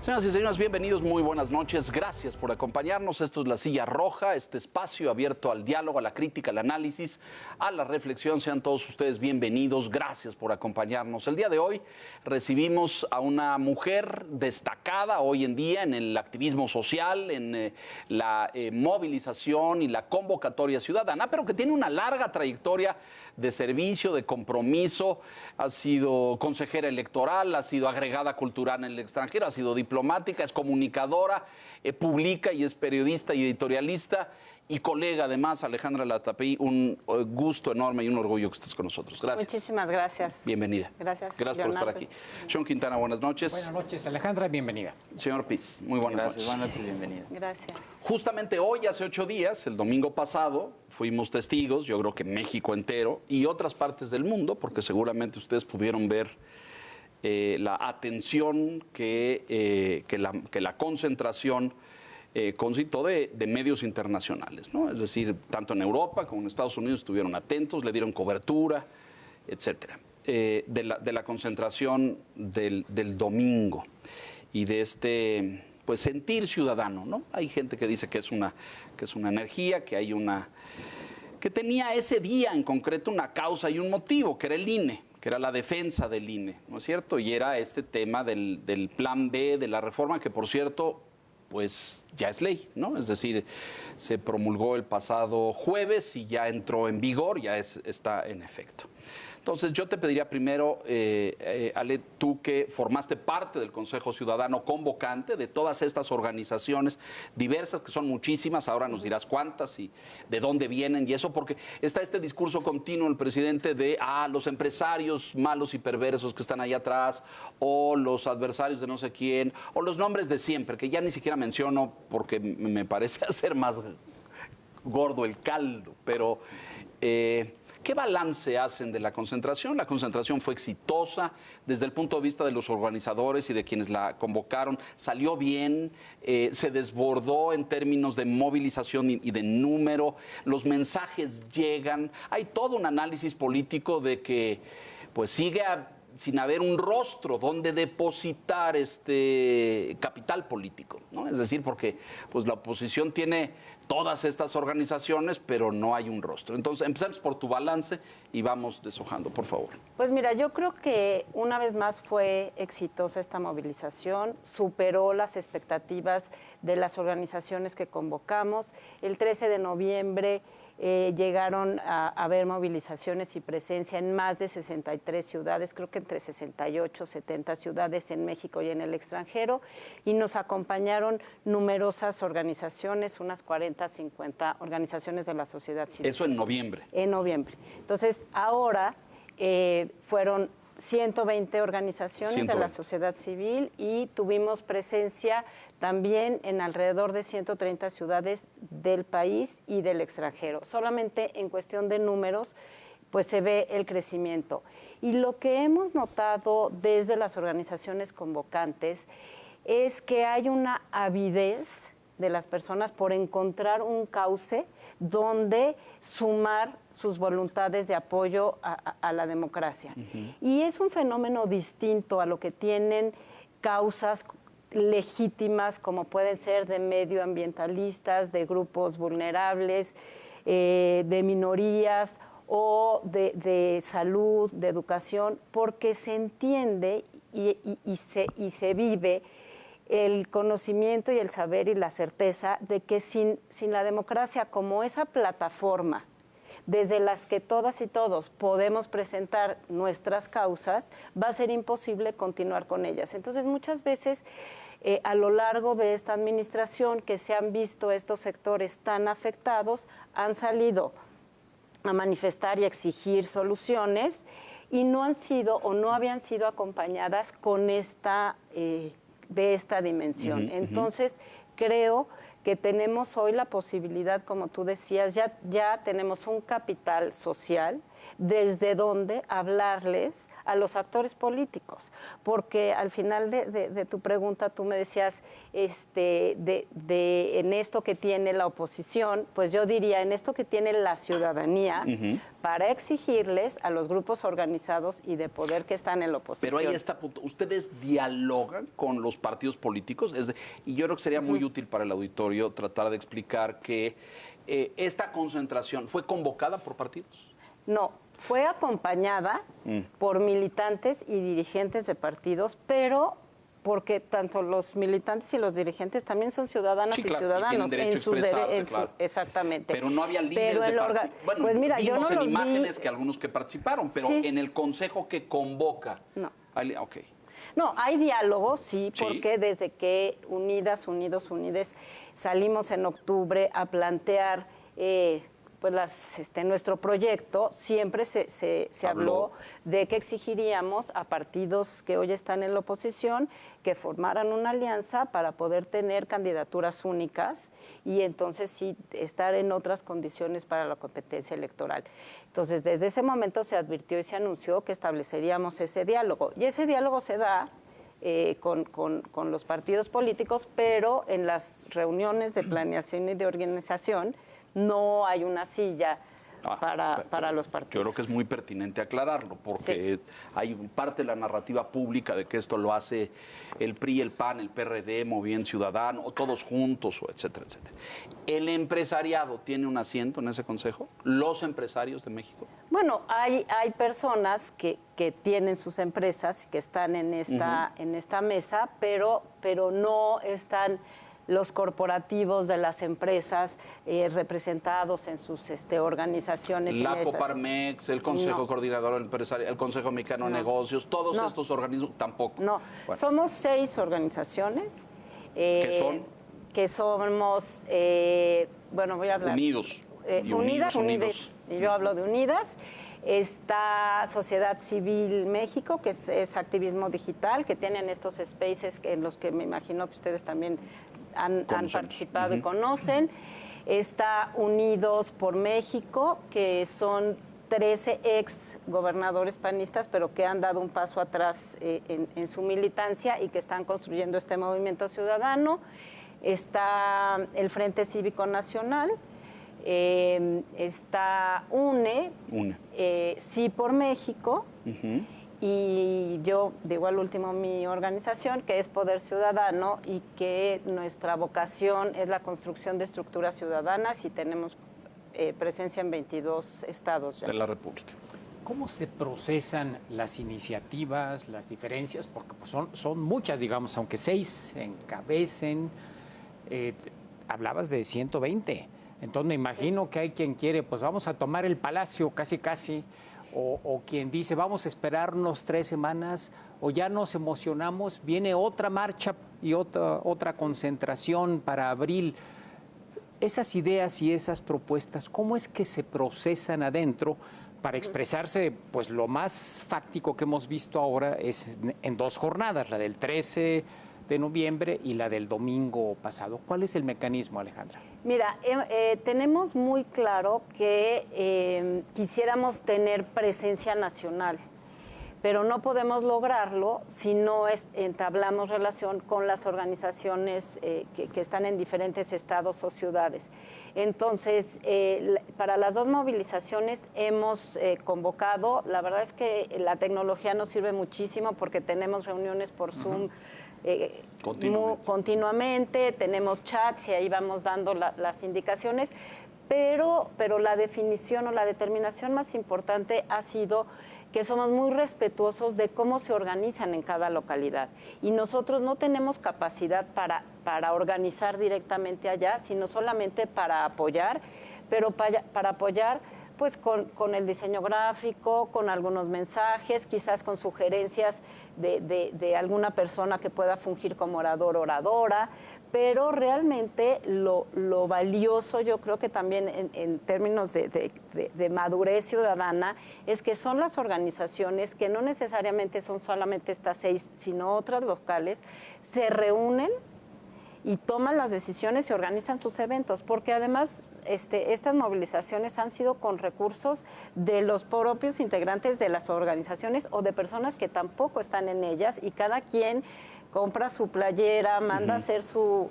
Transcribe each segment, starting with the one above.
Señoras y señores, bienvenidos, muy buenas noches. Gracias por acompañarnos. Esto es La Silla Roja, este espacio abierto al diálogo, a la crítica, al análisis, a la reflexión. Sean todos ustedes bienvenidos. Gracias por acompañarnos. El día de hoy recibimos a una mujer destacada hoy en día en el activismo social, en la movilización y la convocatoria ciudadana, pero que tiene una larga trayectoria de servicio, de compromiso. Ha sido consejera electoral, ha sido agregada cultural en el extranjero, ha sido diplomática, es comunicadora, publica y es periodista y editorialista y colega además. Alejandra Latapí, un gusto enorme y un orgullo que estés con nosotros. Gracias. Muchísimas gracias. Bienvenida. Gracias por estar aquí. Sean Quintana, buenas noches. Buenas noches, Alejandra, bienvenida. Señor Piz, muy buenas noches. Buenas noches, bienvenida. Gracias. Justamente hoy, hace 8 días, el domingo pasado, fuimos testigos, yo creo que México entero y otras partes del mundo, porque seguramente ustedes pudieron ver la atención que la concentración concitó de medios internacionales, ¿no? Es decir, tanto en Europa como en Estados Unidos estuvieron atentos, le dieron cobertura, etcétera, de la concentración del domingo y de este pues sentir ciudadano, ¿no? Hay gente que dice que es una energía, que tenía ese día en concreto una causa y un motivo, que era el INE, que era la defensa del INE, ¿no es cierto? Y era este tema del plan B, de la reforma, que por cierto, pues ya es ley, ¿no? Es decir, se promulgó el pasado jueves y ya entró en vigor, ya está en efecto. Entonces, yo te pediría primero, Ale, tú que formaste parte del Consejo Ciudadano Convocante de todas estas organizaciones diversas, que son muchísimas, ahora nos dirás cuántas y de dónde vienen y eso, porque está este discurso continuo del presidente de los empresarios malos y perversos que están ahí atrás, o los adversarios de no sé quién, o los nombres de siempre, que ya ni siquiera menciono porque me parece hacer más gordo el caldo, pero ¿qué balance hacen de la concentración? La concentración fue exitosa desde el punto de vista de los organizadores y de quienes la convocaron. Salió bien, se desbordó en términos de movilización y de número. Los mensajes llegan. Hay todo un análisis político de que pues sigue sin haber un rostro donde depositar este capital político, ¿no? Es decir, porque pues la oposición tiene todas estas organizaciones, pero no hay un rostro. Entonces, empezamos por tu balance y vamos deshojando, por favor. Pues mira, yo creo que una vez más fue exitosa esta movilización, superó las expectativas de las organizaciones que convocamos. El 13 de noviembre llegaron a haber movilizaciones y presencia en más de 63 ciudades, creo que entre 68, 70 ciudades en México y en el extranjero, y nos acompañaron numerosas organizaciones, unas 40, 50 organizaciones de la sociedad civil. Eso en noviembre. En noviembre. Entonces, ahora fueron 120 organizaciones de la sociedad civil y tuvimos presencia también en alrededor de 130 ciudades del país y del extranjero. Solamente en cuestión de números, pues se ve el crecimiento. Y lo que hemos notado desde las organizaciones convocantes es que hay una avidez de las personas por encontrar un cauce donde sumar sus voluntades de apoyo a la democracia. Y es un fenómeno distinto a lo que tienen causas legítimas como pueden ser de medioambientalistas, de grupos vulnerables, de minorías o de salud, de educación, porque se entiende y se vive el conocimiento y el saber y la certeza de que sin la democracia como esa plataforma desde las que todas y todos podemos presentar nuestras causas, va a ser imposible continuar con ellas. Entonces, muchas veces, a lo largo de esta administración, que se han visto estos sectores tan afectados, han salido a manifestar y a exigir soluciones y no han sido o no habían sido acompañadas con de esta dimensión. Entonces, creo que tenemos hoy la posibilidad, como tú decías, ya tenemos un capital social desde donde hablarles a los actores políticos, porque al final de tu pregunta tú me decías, en esto que tiene la oposición, pues yo diría en esto que tiene la ciudadanía para exigirles a los grupos organizados y de poder que están en la oposición. Pero ahí está, ¿ustedes dialogan con los partidos políticos? Y yo creo que sería muy útil para el auditorio tratar de explicar que esta concentración fue convocada por partidos. No, fue acompañada por militantes y dirigentes de partidos, pero porque tanto los militantes y los dirigentes también son ciudadanas y ciudadanos. Y tienen derecho a expresarse, claro. Exactamente. Pero no había líderes de partido. Bueno, pues mira, yo no en los imágenes vi. que algunos que participaron, pero en el consejo que convoca. No. Ok. No, hay diálogo, sí, porque desde que Unides salimos en octubre a plantear pues nuestro proyecto, siempre se habló de que exigiríamos a partidos que hoy están en la oposición que formaran una alianza para poder tener candidaturas únicas y entonces sí estar en otras condiciones para la competencia electoral. Entonces, desde ese momento se advirtió y se anunció que estableceríamos ese diálogo. Y ese diálogo se da con los partidos políticos, pero en las reuniones de planeación y de organización no hay una silla para los partidos. Yo creo que es muy pertinente aclararlo, porque hay parte de la narrativa pública de que esto lo hace el PRI, el PAN, el PRD, Movimiento Ciudadano, o todos juntos, o etcétera, etcétera. ¿El empresariado tiene un asiento en ese consejo? ¿Los empresarios de México? Bueno, hay personas que tienen sus empresas, que están en esta mesa, pero no están los corporativos de las empresas representados en sus organizaciones. La Coparmex, el Consejo Coordinador Empresarial, el Consejo Mexicano de Negocios, todos estos organismos tampoco. No, somos 6 organizaciones. ¿Qué son? Que somos, voy a hablar. Unidos. Unidas. Y yo hablo de Unidas. Está Sociedad Civil México, que es activismo digital, que tienen estos spaces en los que me imagino que ustedes también han participado y conocen. Está Unidos por México, que son 13 ex gobernadores panistas, pero que han dado un paso atrás en su militancia y que están construyendo este movimiento ciudadano. Está el Frente Cívico Nacional. Está UNE. Sí por México, y yo digo al último mi organización, que es Poder Ciudadano, y que nuestra vocación es la construcción de estructuras ciudadanas y tenemos presencia en 22 estados ya. De la República. ¿Cómo se procesan las iniciativas, las diferencias? Porque pues, son muchas, digamos, aunque 6 encabecen. Hablabas de 120. Entonces me imagino que hay quien quiere, pues vamos a tomar el Palacio casi, o quien dice vamos a esperarnos 3 semanas, o ya nos emocionamos, viene otra marcha y otra concentración para abril. Esas ideas y esas propuestas, ¿cómo es que se procesan adentro para expresarse? Pues lo más fáctico que hemos visto ahora es en 2 jornadas, la del 13 de noviembre y la del domingo pasado. ¿Cuál es el mecanismo, Alejandra? Mira, tenemos muy claro que quisiéramos tener presencia nacional, pero no podemos lograrlo si no entablamos relación con las organizaciones que están en diferentes estados o ciudades. Entonces, para las 2 movilizaciones hemos convocado, la verdad es que la tecnología nos sirve muchísimo porque tenemos reuniones por Zoom continuamente, tenemos chats y ahí vamos dando las indicaciones, pero la definición o la determinación más importante ha sido que somos muy respetuosos de cómo se organizan en cada localidad y nosotros no tenemos capacidad para organizar directamente allá, sino solamente para apoyar, pero para apoyar pues con el diseño gráfico, con algunos mensajes, quizás con sugerencias de alguna persona que pueda fungir como orador o oradora, pero realmente lo valioso, yo creo que también en términos de madurez ciudadana, es que son las organizaciones que no necesariamente son solamente estas 6, sino otras locales, se reúnen y toman las decisiones y organizan sus eventos, porque además estas movilizaciones han sido con recursos de los propios integrantes de las organizaciones o de personas que tampoco están en ellas, y cada quien compra su playera, manda a hacer su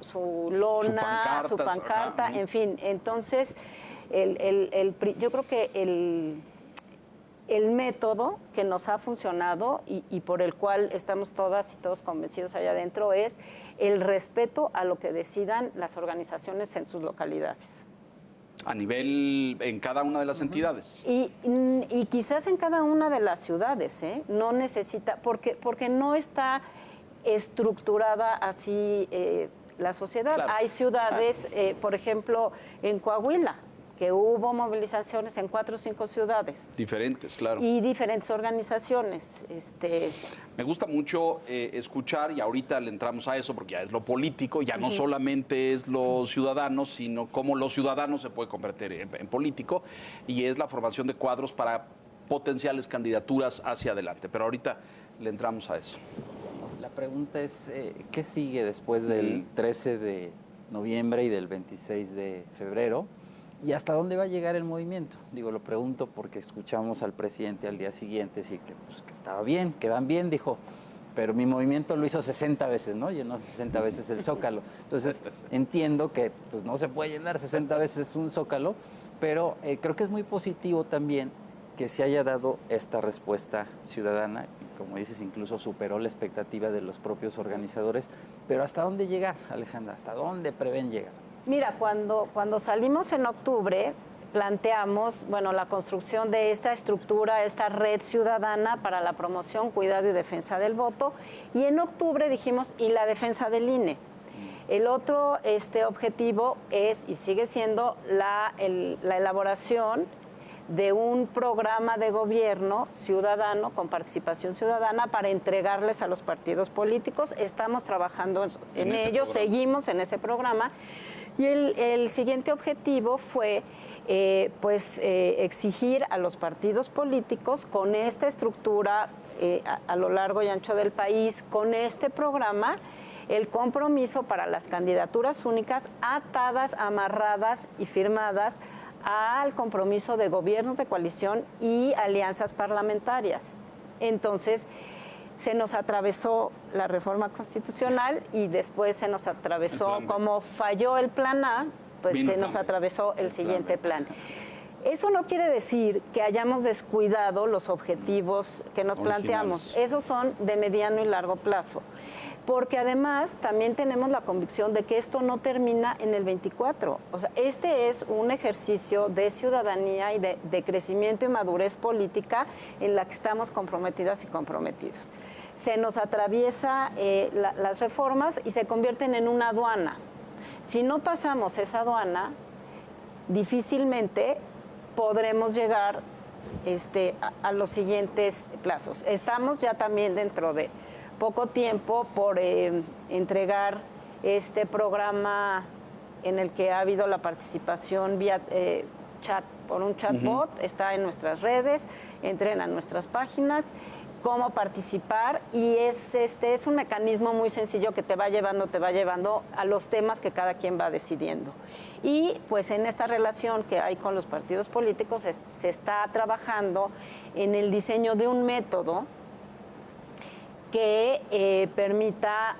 lona, su pancarta, en fin. Entonces, yo creo que el método que nos ha funcionado y por el cual estamos todas y todos convencidos allá adentro es el respeto a lo que decidan las organizaciones en sus localidades. A nivel, en cada una de las entidades. Y quizás en cada una de las ciudades, ¿eh? No necesita, porque no está estructurada así la sociedad. Claro. Hay ciudades, por ejemplo, en Coahuila, que hubo movilizaciones en 4 o 5 ciudades. Diferentes, claro. Y diferentes organizaciones. Me gusta mucho escuchar, y ahorita le entramos a eso, porque ya es lo político, ya no solamente es los ciudadanos, sino cómo los ciudadanos se pueden convertir en político, y es la formación de cuadros para potenciales candidaturas hacia adelante. Pero ahorita le entramos a eso. La pregunta es, ¿qué sigue después del 13 de noviembre y del 26 de febrero? ¿Y hasta dónde va a llegar el movimiento? Digo, lo pregunto porque escuchamos al presidente al día siguiente decir que estaba bien, que van bien, dijo, pero mi movimiento lo hizo 60 veces, ¿no? Llenó 60 veces el Zócalo. Entonces, entiendo que pues, no se puede llenar 60 veces un Zócalo, pero creo que es muy positivo también que se haya dado esta respuesta ciudadana, y como dices, incluso superó la expectativa de los propios organizadores. Pero ¿hasta dónde llegar, Alejandra? ¿Hasta dónde prevén llegar? Mira, cuando salimos en octubre, planteamos, la construcción de esta estructura, esta red ciudadana para la promoción, cuidado y defensa del voto, y en octubre dijimos, y la defensa del INE. El otro objetivo es, y sigue siendo, la elaboración de un programa de gobierno ciudadano, con participación ciudadana, para entregarles a los partidos políticos. Estamos trabajando en ello, seguimos en ese programa. Y el siguiente objetivo fue exigir a los partidos políticos, con esta estructura a lo largo y ancho del país, con este programa, el compromiso para las candidaturas únicas atadas, amarradas y firmadas al compromiso de gobiernos de coalición y alianzas parlamentarias. Entonces, se nos atravesó la reforma constitucional y después se nos atravesó, como falló el plan A, pues se nos atravesó el siguiente plan. Eso no quiere decir que hayamos descuidado los objetivos que nos planteamos. Esos son de mediano y largo plazo. Porque además también tenemos la convicción de que esto no termina en el 24. O sea, este es un ejercicio de ciudadanía y de crecimiento y madurez política en la que estamos comprometidas y comprometidos. Se nos atraviesa las reformas y se convierten en una aduana. Si no pasamos esa aduana, difícilmente podremos llegar a los siguientes plazos. Estamos ya también dentro de poco tiempo por entregar este programa en el que ha habido la participación vía chat, por un chatbot, está en nuestras redes, entren a nuestras páginas, cómo participar, y es un mecanismo muy sencillo que te va llevando a los temas que cada quien va decidiendo. Y pues en esta relación que hay con los partidos políticos se está trabajando en el diseño de un método que permita,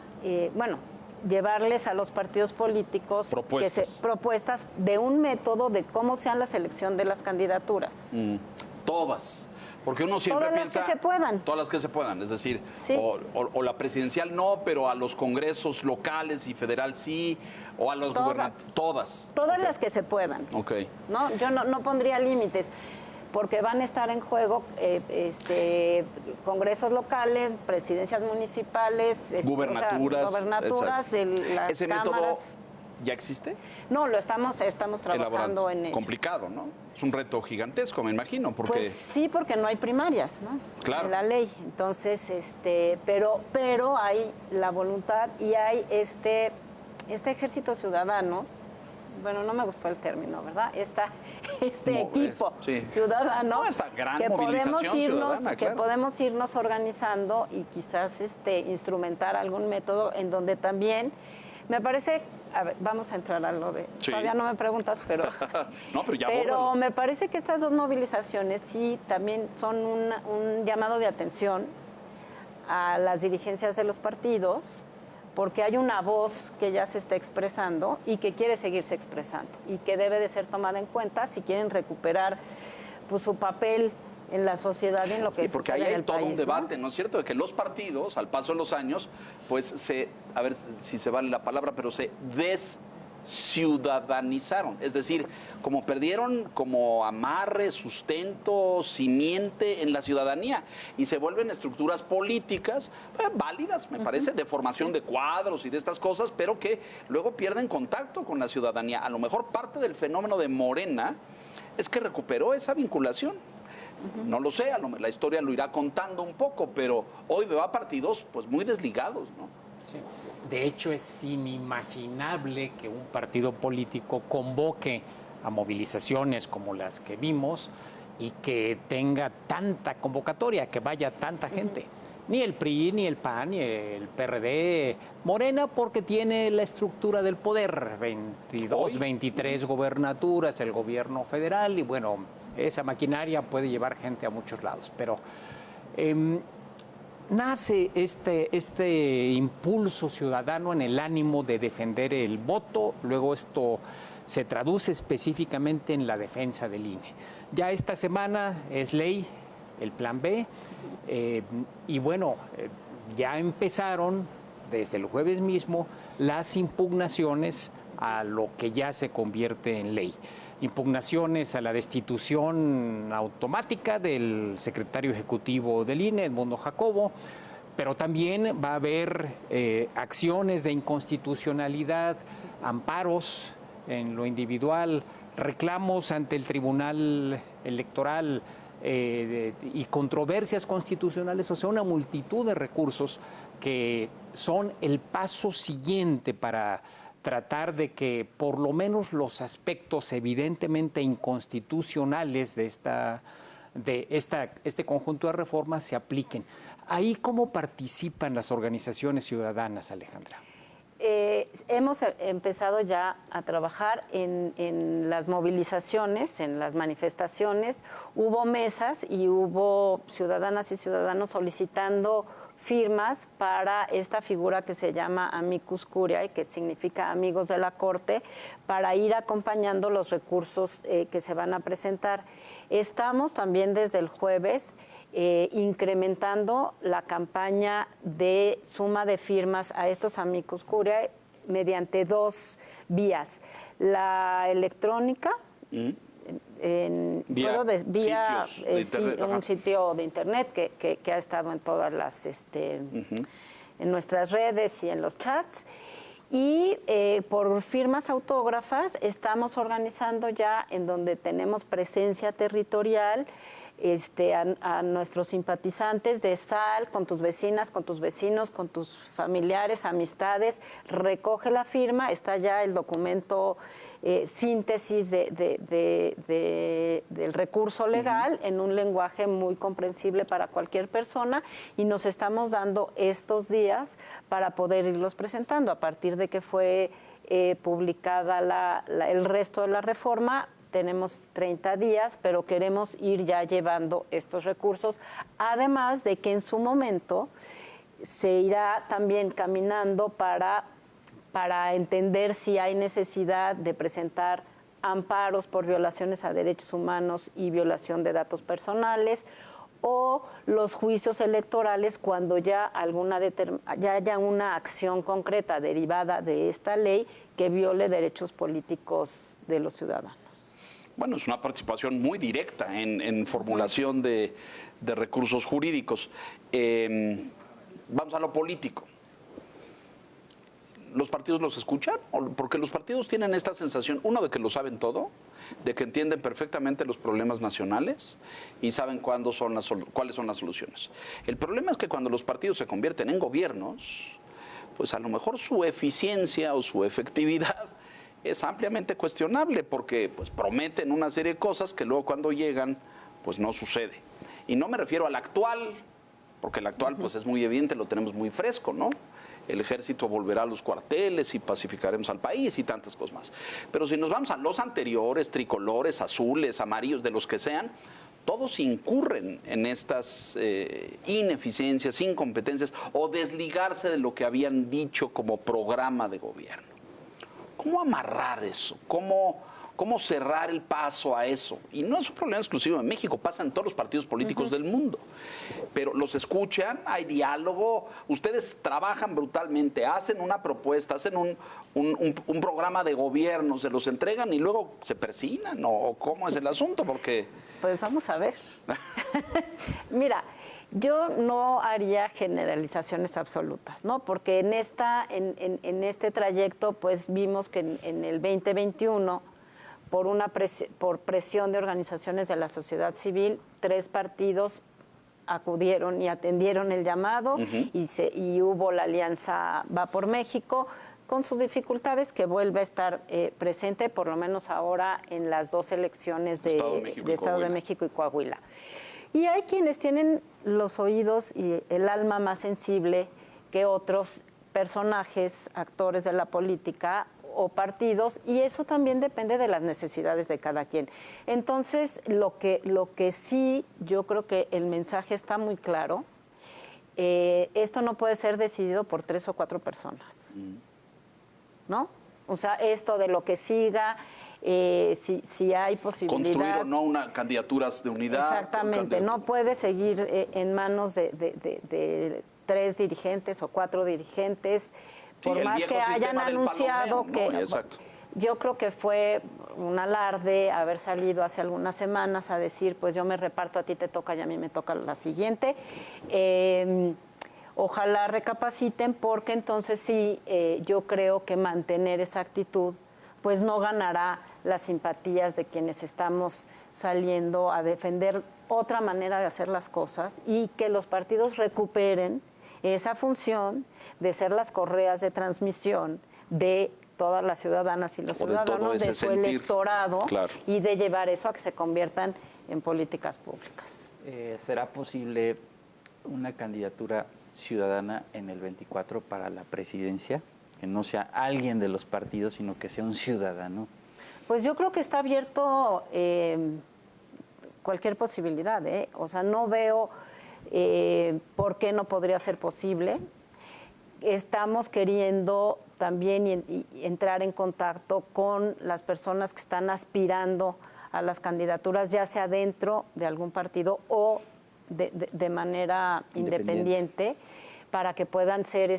llevarles a los partidos políticos propuestas de un método de cómo sean la selección de las candidaturas. Todas. Porque uno siempre piensa... Todas las que se puedan. Todas las que se puedan. Es decir, sí. o la presidencial no, pero a los congresos locales y federal sí, o a los gobernadores. Todas. Todas las que se puedan. Ok. ¿No? Yo no pondría límites, porque van a estar en juego congresos locales, presidencias municipales, gubernaturas, las ¿Ese cámaras. método ya existe? No, lo estamos trabajando en ello. Complicado, ¿no? Es un reto gigantesco, me imagino, porque... Pues sí, porque no hay primarias, ¿no? Claro. En la ley. Entonces, pero hay la voluntad y hay este ejército ciudadano. Bueno, no me gustó el término, ¿verdad? Equipo ciudadano, esta gran movilización ciudadana, que podemos irnos organizando y quizás instrumentar algún método en donde también Me parece, a ver, vamos a entrar a lo de... Sí. Todavía no me preguntas, pero... No, pero ya Pero abórdalo. me parece que estas dos movilizaciones sí también son un llamado de atención a las dirigencias de los partidos, porque hay una voz que ya se está expresando y que quiere seguirse expresando y que debe de ser tomada en cuenta si quieren recuperar pues, su papel en la sociedad y en lo que Sí, porque ahí sucede en hay el todo país, un debate, ¿no es cierto? De que los partidos, al paso de los años, pues a ver si se vale la palabra, pero se desciudadanizaron. Es decir, como perdieron como amarre, sustento, simiente en la ciudadanía y se vuelven estructuras políticas válidas, me parece, de formación de cuadros y de estas cosas, pero que luego pierden contacto con la ciudadanía. A lo mejor parte del fenómeno de Morena es que recuperó esa vinculación. No lo sé, la historia lo irá contando un poco, pero hoy veo a partidos pues muy desligados, ¿no? Sí. De hecho, es inimaginable que un partido político convoque a movilizaciones como las que vimos y que tenga tanta convocatoria, que vaya tanta gente. Ni el PRI, ni el PAN, ni el PRD. Morena porque tiene la estructura del poder, 22, 23 gobernaturas, el gobierno federal y bueno, esa maquinaria puede llevar gente a muchos lados. Pero nace este impulso ciudadano en el ánimo de defender el voto, luego esto se traduce específicamente en la defensa del INE. Ya esta semana es ley el Plan B, y bueno, ya empezaron desde el jueves mismo las impugnaciones a lo que ya se convierte en ley. Impugnaciones a la destitución automática del secretario ejecutivo del INE, Edmundo Jacobo, pero también va a haber acciones de inconstitucionalidad, amparos en lo individual, reclamos ante el Tribunal Electoral y controversias constitucionales, o sea, una multitud de recursos que son el paso siguiente para tratar de que por lo menos los aspectos evidentemente inconstitucionales de este conjunto de reformas se apliquen. ¿Ahí cómo participan las organizaciones ciudadanas, Alejandra? Hemos empezado ya a trabajar en las movilizaciones, en las manifestaciones. Hubo mesas y hubo ciudadanas y ciudadanos solicitando firmas para esta figura que se llama amicus curiae, que significa amigos de la Corte, para ir acompañando los recursos que se van a presentar. Estamos también desde el jueves incrementando la campaña de suma de firmas a estos amicus curiae mediante dos vías. La electrónica, Vía un sitio de internet que ha estado en todas las en nuestras redes y en los chats, y por firmas autógrafas estamos organizando ya en donde tenemos presencia territorial a nuestros simpatizantes de sal, con tus vecinas, con tus vecinos, con tus familiares, amistades, recoge la firma, está ya el documento síntesis del recurso legal en un lenguaje muy comprensible para cualquier persona, y nos estamos dando estos días para poder irlos presentando. A partir de que fue publicada el resto de la reforma, tenemos 30 días, pero queremos ir ya llevando estos recursos, además de que en su momento se irá también caminando para entender si hay necesidad de presentar amparos por violaciones a derechos humanos y violación de datos personales, o los juicios electorales cuando ya haya una acción concreta derivada de esta ley que viole derechos políticos de los ciudadanos. Bueno, es una participación muy directa en formulación de recursos jurídicos. Vamos a lo político. ¿Los partidos los escuchan? Porque los partidos tienen esta sensación, uno, de que lo saben todo, de que entienden perfectamente los problemas nacionales y saben cuáles son las soluciones. El problema es que cuando los partidos se convierten en gobiernos, pues a lo mejor su eficiencia o su efectividad es ampliamente cuestionable, porque pues prometen una serie de cosas que luego cuando llegan pues no sucede. Y no me refiero al actual, porque el actual pues es muy evidente, lo tenemos muy fresco, ¿no? el ejército volverá a los cuarteles y pacificaremos al país y tantas cosas más. Pero si nos vamos a los anteriores, tricolores, azules, amarillos, de los que sean, todos incurren en estas ineficiencias, incompetencias o desligarse de lo que habían dicho como programa de gobierno. ¿Cómo amarrar eso? ¿Cómo cerrar el paso a eso? Y no es un problema exclusivo de México, pasa en todos los partidos políticos del mundo. Pero los escuchan, hay diálogo, ustedes trabajan brutalmente, hacen una propuesta, hacen un programa de gobierno, se los entregan y luego se persignan, ¿o cómo es el asunto? Porque... Pues vamos a ver. Mira, yo no haría generalizaciones absolutas, ¿no? Porque en este trayecto, pues vimos que en el 2021, por presión de organizaciones de la sociedad civil, 3 partidos acudieron y atendieron el llamado y hubo la alianza Va por México, con sus dificultades, que vuelve a estar presente, por lo menos ahora, en las 2 elecciones de Estado de México y Coahuila. Y hay quienes tienen los oídos y el alma más sensible que otros personajes, actores de la política o partidos, y eso también depende de las necesidades de cada quien. Entonces, lo que sí, yo creo que el mensaje está muy claro. Esto no puede ser decidido por 3 o 4 personas. ¿No? O sea, esto de lo que siga, si hay posibilidad... Construir o no una candidaturas de unidad. Exactamente, no puede seguir en manos de 3 dirigentes o 4 dirigentes, por más que hayan anunciado que... ¿no? Exacto. Yo creo que fue un alarde haber salido hace algunas semanas a decir, pues yo me reparto, a ti te toca y a mí me toca la siguiente. Ojalá recapaciten, porque entonces sí, yo creo que mantener esa actitud pues no ganará las simpatías de quienes estamos saliendo a defender otra manera de hacer las cosas, y que los partidos recuperen esa función de ser las correas de transmisión de todas las ciudadanas y los ciudadanos de su electorado, claro, y de llevar eso a que se conviertan en políticas públicas. ¿Será posible una candidatura ciudadana en el 24 para la presidencia? Que no sea alguien de los partidos, sino que sea un ciudadano. Pues yo creo que está abierto cualquier posibilidad, ¿eh? O sea, no veo por qué no podría ser posible. Estamos queriendo también entrar en contacto con las personas que están aspirando a las candidaturas, ya sea dentro de algún partido o de manera independiente, para que puedan ser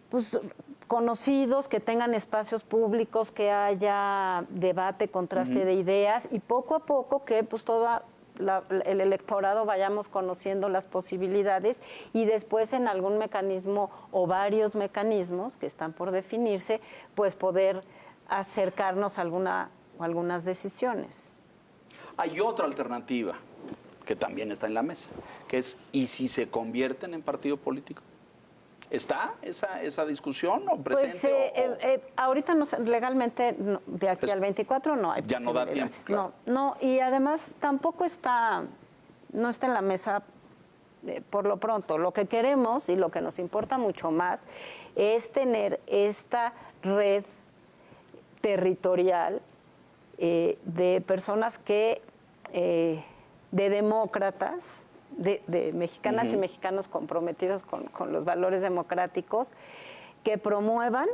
pues, conocidos, que tengan espacios públicos, que haya debate, contraste de ideas, y poco a poco que pues todo el electorado vayamos conociendo las posibilidades, y después en algún mecanismo o varios mecanismos que están por definirse, pues poder acercarnos a algunas decisiones. Hay otra alternativa que también está en la mesa, que es, ¿y si se convierten en partido político? ¿Está esa discusión o presente? Pues ahorita no, legalmente de aquí al 24 no hay. Ya no da tiempo. Claro. No, y además tampoco no está en la mesa por lo pronto. Lo que queremos y lo que nos importa mucho más es tener esta red territorial de personas que... de demócratas, de mexicanas y mexicanos comprometidos con los valores democráticos, que promuevan,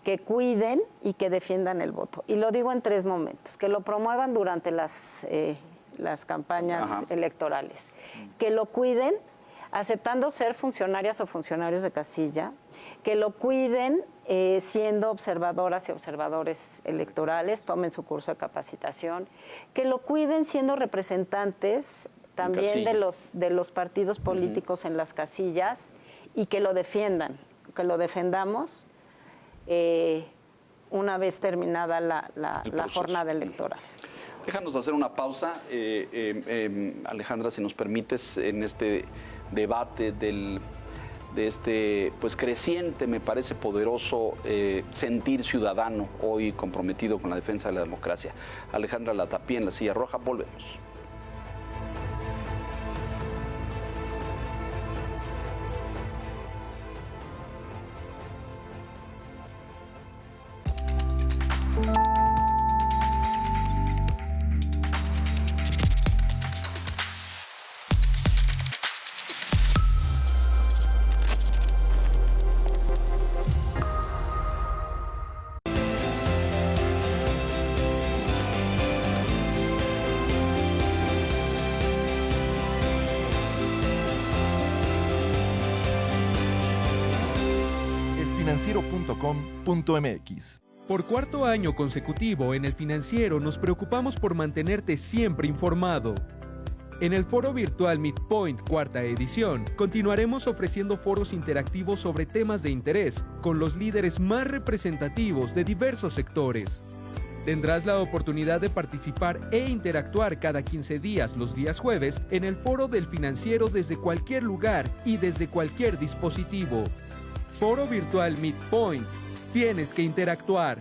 que cuiden y que defiendan el voto. Y lo digo en 3 momentos: que lo promuevan durante las campañas electorales, que lo cuiden aceptando ser funcionarias o funcionarios de casilla, que lo cuiden siendo observadoras y observadores electorales, tomen su curso de capacitación, que lo cuiden siendo representantes también de los partidos políticos en las casillas, y que lo defiendan, que lo defendamos una vez terminada la jornada electoral. Déjanos hacer una pausa, Alejandra, si nos permites, en este debate de este pues creciente, me parece poderoso sentir ciudadano hoy comprometido con la defensa de la democracia. Alejandra Latapie en la silla roja, volvemos. elfinanciero.com.mx. Por cuarto año consecutivo en El Financiero nos preocupamos por mantenerte siempre informado. En el foro virtual Midpoint cuarta edición, continuaremos ofreciendo foros interactivos sobre temas de interés con los líderes más representativos de diversos sectores. Tendrás la oportunidad de participar e interactuar cada 15 días los días jueves en el foro del Financiero desde cualquier lugar y desde cualquier dispositivo. Foro virtual Midpoint. Tienes que interactuar.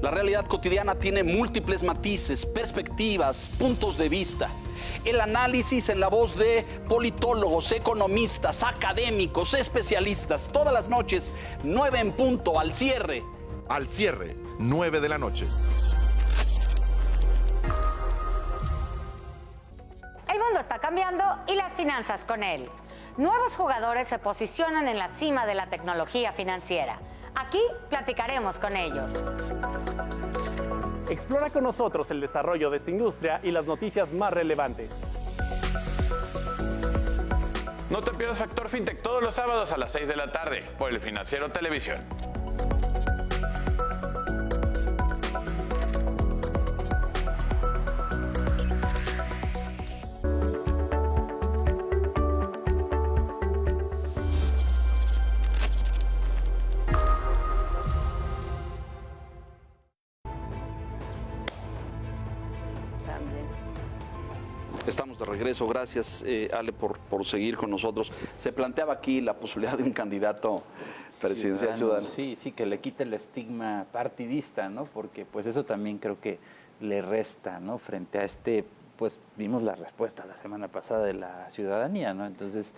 La realidad cotidiana tiene múltiples matices, perspectivas, puntos de vista. El análisis en la voz de politólogos, economistas, académicos, especialistas, todas las noches, 9 en punto, al cierre. Al cierre, 9 de la noche. El mundo está cambiando y las finanzas con él. Nuevos jugadores se posicionan en la cima de la tecnología financiera. Aquí platicaremos con ellos. Explora con nosotros el desarrollo de esta industria y las noticias más relevantes. No te pierdas Factor FinTech todos los sábados a las 6 de la tarde por El Financiero Televisión. Estamos de regreso. Gracias, Ale, por seguir con nosotros. Se planteaba aquí la posibilidad de un candidato presidencial ciudadano. Sí, que le quite el estigma partidista, ¿no? Porque pues eso también creo que le resta, ¿no? Frente a pues vimos la respuesta la semana pasada de la ciudadanía, ¿no? Entonces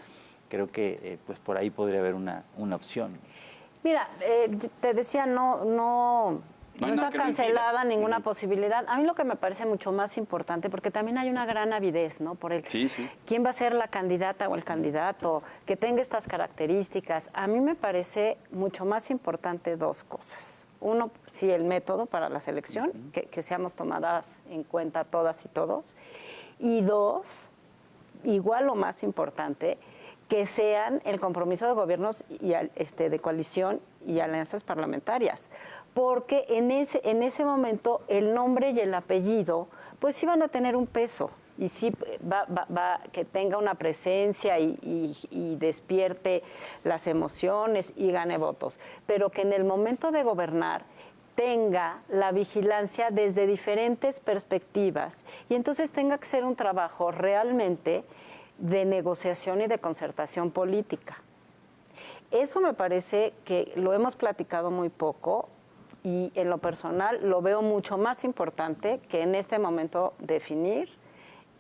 creo que pues por ahí podría haber una opción. Mira, te decía, no está cancelada ninguna posibilidad. A mí lo que me parece mucho más importante, porque también hay una gran avidez, ¿no? Por quién va a ser la candidata o el candidato, que tenga estas características. A mí me parece mucho más importante dos cosas. Uno, sí, el método para la selección, que seamos tomadas en cuenta todas y todos. Y dos, igual lo más importante, que sean el compromiso de gobiernos y de coalición y alianzas parlamentarias, porque en ese momento el nombre y el apellido pues sí van a tener un peso y sí va que tenga una presencia y despierte las emociones y gane votos, pero que en el momento de gobernar tenga la vigilancia desde diferentes perspectivas y entonces tenga que ser un trabajo realmente de negociación y de concertación política. Eso me parece que lo hemos platicado muy poco y en lo personal lo veo mucho más importante que en este momento definir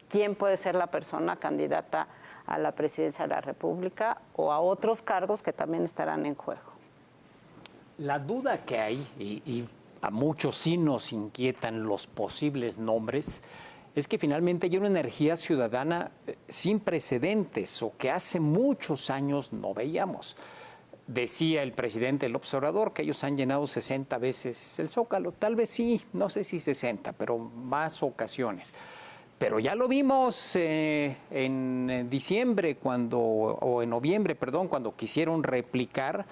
quién puede ser la persona candidata a la presidencia de la República o a otros cargos que también estarán en juego. La duda que hay, y a muchos sí nos inquietan los posibles nombres, es que finalmente hay una energía ciudadana sin precedentes o que hace muchos años no veíamos. Decía el presidente López Obrador que ellos han llenado 60 veces el Zócalo. Tal vez sí, no sé si 60, pero más ocasiones. Pero ya lo vimos en diciembre o en noviembre, perdón, cuando quisieron replicar,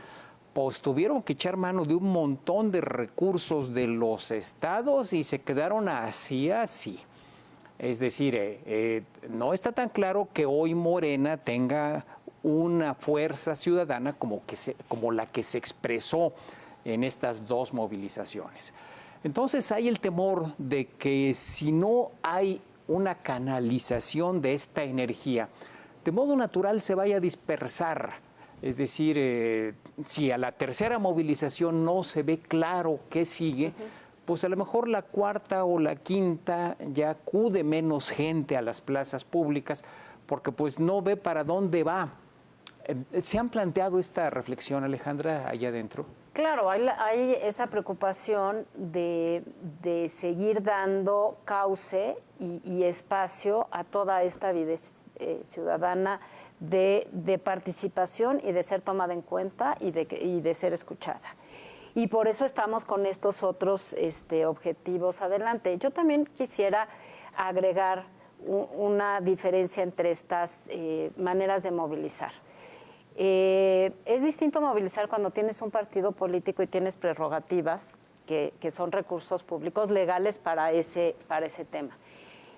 pues tuvieron que echar mano de un montón de recursos de los estados y se quedaron así. Es decir, no está tan claro que hoy Morena tenga una fuerza ciudadana como la que se expresó en estas dos movilizaciones. Entonces hay el temor de que si no hay una canalización de esta energía, de modo natural se vaya a dispersar. Es decir, si a la tercera movilización no se ve claro qué sigue, pues a lo mejor la cuarta o la quinta ya acude menos gente a las plazas públicas porque pues no ve para dónde va. ¿Se han planteado esta reflexión, Alejandra, allá adentro? Claro, hay esa preocupación de seguir dando cauce y espacio a toda esta vida ciudadana de participación y de ser tomada en cuenta y de ser escuchada. Y por eso estamos con estos otros objetivos adelante. Yo también quisiera agregar una diferencia entre estas maneras de movilizar. Es distinto movilizar cuando tienes un partido político y tienes prerrogativas que son recursos públicos legales para ese tema.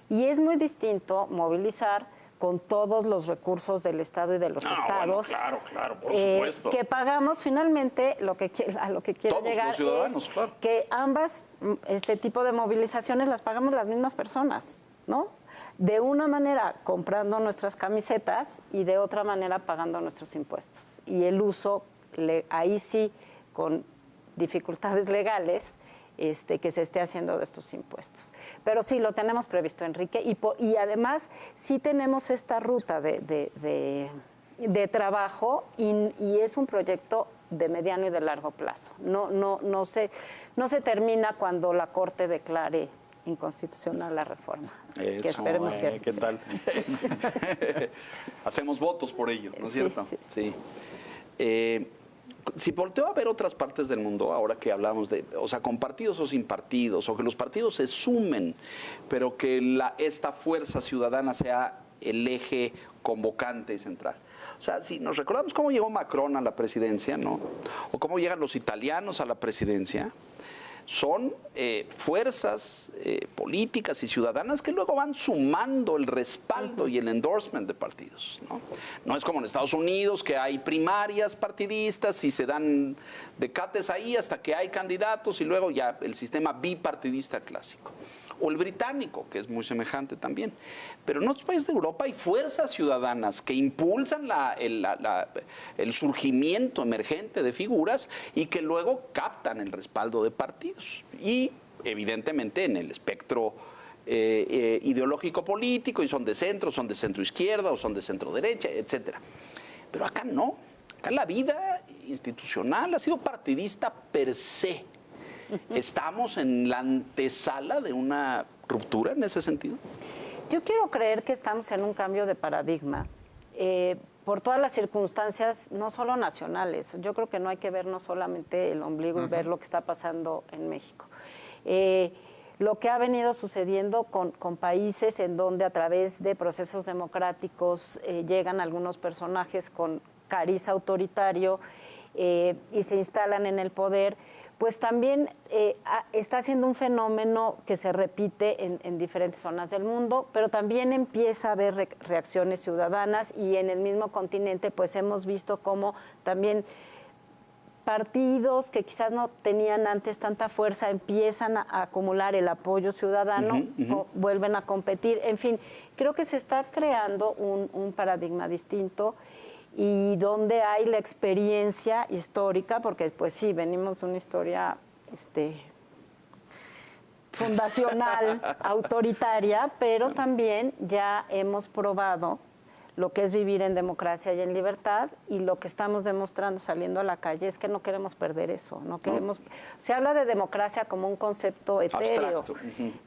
Y es muy distinto movilizar con todos los recursos del Estado y de los estados. Bueno, claro, por supuesto. Que pagamos finalmente a lo que quiero todos llegar los ciudadanos, es claro. que ambas, este tipo de movilizaciones las pagamos las mismas personas, ¿no? De una manera comprando nuestras camisetas y de otra manera pagando nuestros impuestos. Y el uso, ahí sí, con dificultades legales, que se esté haciendo de estos impuestos. Pero sí, lo tenemos previsto, Enrique, y además sí tenemos esta ruta de trabajo y es un proyecto de mediano y de largo plazo. No se termina cuando la Corte declare inconstitucional la reforma. Eso, que esperemos que así ¿qué sea. tal? Hacemos votos por ello, ¿no es cierto? Sí. Si volteo a ver otras partes del mundo, ahora que hablamos con partidos o sin partidos, o que los partidos se sumen, pero que esta fuerza ciudadana sea el eje convocante y central. O sea, si nos recordamos cómo llegó Macron a la presidencia, ¿no? O cómo llegan los italianos a la presidencia, son fuerzas políticas y ciudadanas que luego van sumando el respaldo y el endorsement de partidos, ¿no? No es como en Estados Unidos, que hay primarias partidistas y se dan decates ahí hasta que hay candidatos y luego ya el sistema bipartidista clásico. O el británico, que es muy semejante también. Pero en otros países de Europa hay fuerzas ciudadanas que impulsan el surgimiento emergente de figuras y que luego captan el respaldo de partidos. Y evidentemente en el espectro ideológico político, y son de centro izquierda o son de centro derecha, etcétera. Pero acá no. Acá la vida institucional ha sido partidista per se. ¿Estamos en la antesala de una ruptura en ese sentido? Yo quiero creer que estamos en un cambio de paradigma por todas las circunstancias, no solo nacionales. Yo creo que no hay que ver no solamente el ombligo y ver lo que está pasando en México. Lo que ha venido sucediendo con países en donde a través de procesos democráticos llegan algunos personajes con cariz autoritario y se instalan en el poder, pues también está siendo un fenómeno que se repite en diferentes zonas del mundo, pero también empieza a haber reacciones ciudadanas y en el mismo continente pues hemos visto cómo también partidos que quizás no tenían antes tanta fuerza empiezan a acumular el apoyo ciudadano, vuelven a competir. En fin, creo que se está creando un paradigma distinto y donde hay la experiencia histórica, porque pues sí, venimos de una historia fundacional, autoritaria, pero también ya hemos probado lo que es vivir en democracia y en libertad, y lo que estamos demostrando saliendo a la calle es que no queremos perder eso, no queremos. Se habla de democracia como un concepto etéreo,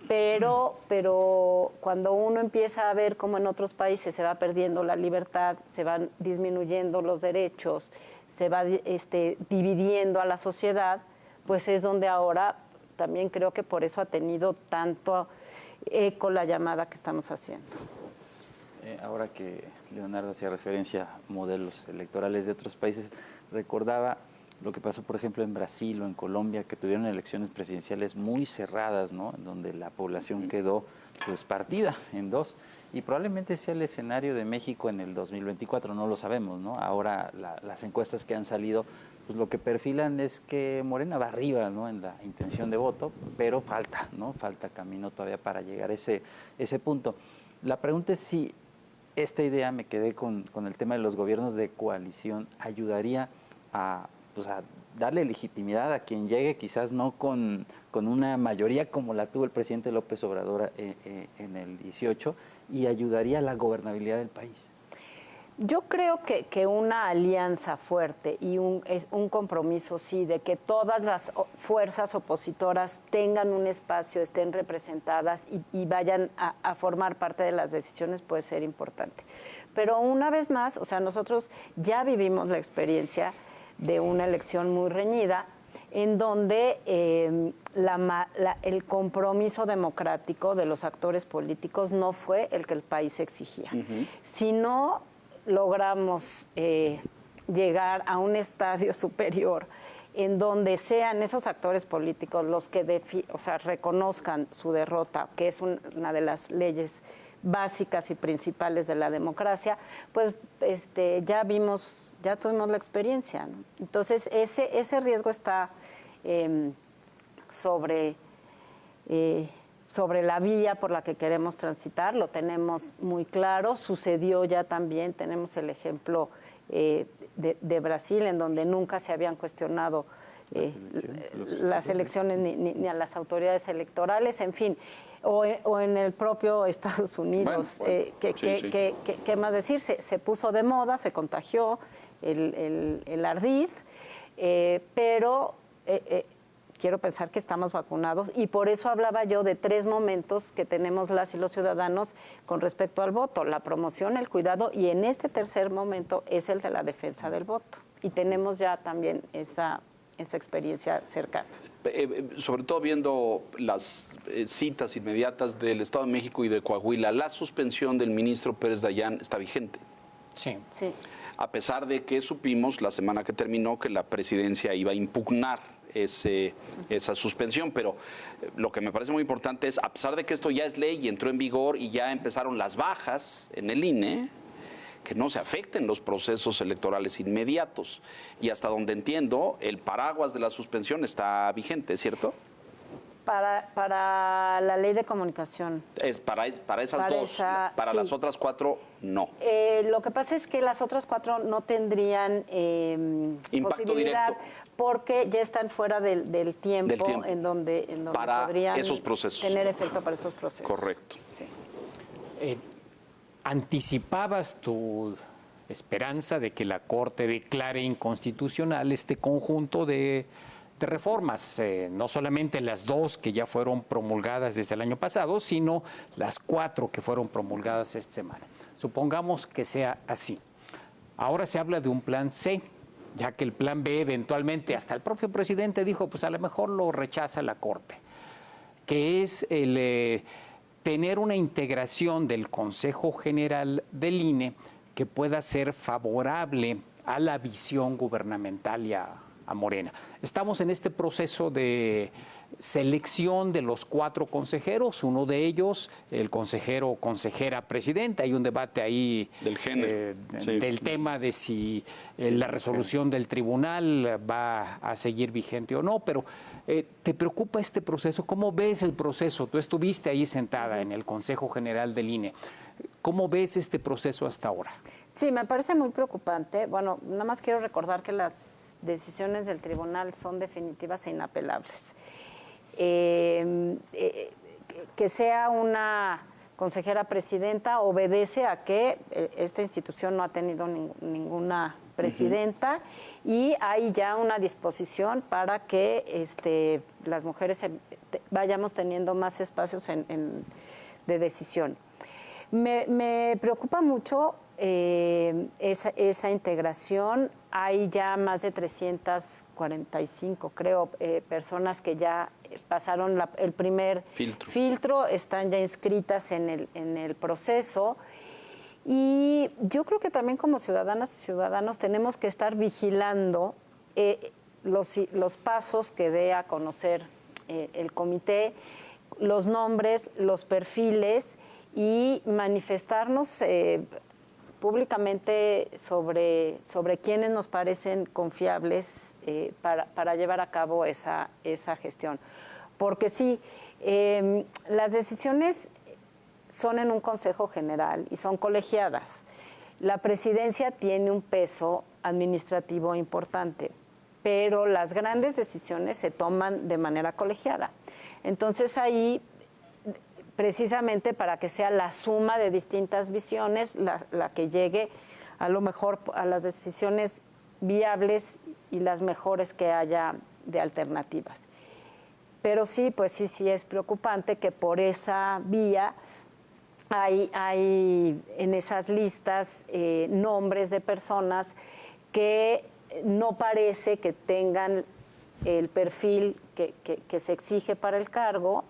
pero cuando uno empieza a ver cómo en otros países se va perdiendo la libertad, se van disminuyendo los derechos, se va dividiendo a la sociedad, pues es donde ahora también creo que por eso ha tenido tanto eco la llamada que estamos haciendo. Ahora que Leonardo hacía referencia a modelos electorales de otros países, recordaba lo que pasó, por ejemplo, en Brasil o en Colombia, que tuvieron elecciones presidenciales muy cerradas, ¿no? Donde la población quedó pues partida en dos. Y probablemente sea el escenario de México en el 2024, no lo sabemos, ¿no? Ahora las encuestas que han salido, pues lo que perfilan es que Morena va arriba, ¿no? En la intención de voto, pero falta, ¿no? Falta camino todavía para llegar a ese punto. La pregunta es si esta idea, me quedé con el tema de los gobiernos de coalición, ayudaría a darle legitimidad a quien llegue, quizás no con una mayoría como la tuvo el presidente López Obrador en el 18, y ayudaría a la gobernabilidad del país. Yo creo que una alianza fuerte y un compromiso, sí, de que todas las fuerzas opositoras tengan un espacio, estén representadas y vayan a formar parte de las decisiones puede ser importante. Pero una vez más, nosotros ya vivimos la experiencia de una elección muy reñida en donde el compromiso democrático de los actores políticos no fue el que el país exigía. Si no logramos llegar a un estadio superior en donde sean esos actores políticos los que reconozcan su derrota, que es una de las leyes básicas y principales de la democracia, pues ya tuvimos la experiencia, ¿no? Entonces ese riesgo está sobre la vía por la que queremos transitar, lo tenemos muy claro, sucedió ya también, tenemos el ejemplo de Brasil, en donde nunca se habían cuestionado las elecciones ni a las autoridades electorales, en fin, o en el propio Estados Unidos. ¿Qué más decir? Se puso de moda, se contagió el ardid, pero quiero pensar que estamos vacunados y por eso hablaba yo de 3 momentos que tenemos las y los ciudadanos con respecto al voto: la promoción, el cuidado, y en este tercer momento es el de la defensa del voto. Y tenemos ya también esa experiencia cercana. Sobre todo viendo las citas inmediatas del Estado de México y de Coahuila, la suspensión del ministro Pérez Dayán está vigente. Sí. A pesar de que supimos la semana que terminó que la presidencia iba a impugnar esa suspensión, pero lo que me parece muy importante es, a pesar de que esto ya es ley y entró en vigor y ya empezaron las bajas en el INE, que no se afecten los procesos electorales inmediatos. Y hasta donde entiendo, el paraguas de la suspensión está vigente, ¿cierto? Para la ley de comunicación. Para esas dos, para las otras 4, no. Lo que pasa es que las otras 4 no tendrían impacto posibilidad directo, porque ya están fuera del tiempo en donde para podrían esos procesos tener efecto para estos procesos. Correcto. Sí. ¿Anticipabas tu esperanza de que la Corte declare inconstitucional este conjunto de reformas, no solamente las 2 que ya fueron promulgadas desde el año pasado, sino las 4 que fueron promulgadas esta semana? Supongamos que sea así. Ahora se habla de un plan C, ya que el plan B eventualmente, hasta el propio presidente dijo, pues a lo mejor lo rechaza la Corte, que es el tener una integración del Consejo General del INE que pueda ser favorable a la visión gubernamental y a Morena. Estamos en este proceso de selección de los 4 consejeros, uno de ellos, el consejero o consejera presidenta. Hay un debate ahí del género, del tema de si la resolución del tribunal va a seguir vigente o no, pero ¿te preocupa este proceso? ¿Cómo ves el proceso? Tú estuviste ahí sentada en el Consejo General del INE. ¿Cómo ves este proceso hasta ahora? Sí, me parece muy preocupante. Bueno, nada más quiero recordar que las decisiones del tribunal son definitivas e inapelables. Que sea una consejera presidenta obedece a que esta institución no ha tenido ninguna presidenta y hay ya una disposición para que las mujeres vayamos teniendo más espacios de decisión. Me preocupa mucho esa integración. Hay ya más de 345, creo, personas que ya pasaron el primer filtro, están ya inscritas en el proceso. Y yo creo que también como ciudadanas y ciudadanos tenemos que estar vigilando los pasos que dé a conocer el comité, los nombres, los perfiles y manifestarnos públicamente sobre quienes nos parecen confiables para llevar a cabo esa gestión. Porque sí, las decisiones son en un Consejo General y son colegiadas. La presidencia tiene un peso administrativo importante, pero las grandes decisiones se toman de manera colegiada. Entonces ahí, precisamente para que sea la suma de distintas visiones la que llegue a lo mejor a las decisiones viables y las mejores que haya de alternativas. Pero sí, pues sí es preocupante que por esa vía hay en esas listas nombres de personas que no parece que tengan el perfil que se exige para el cargo,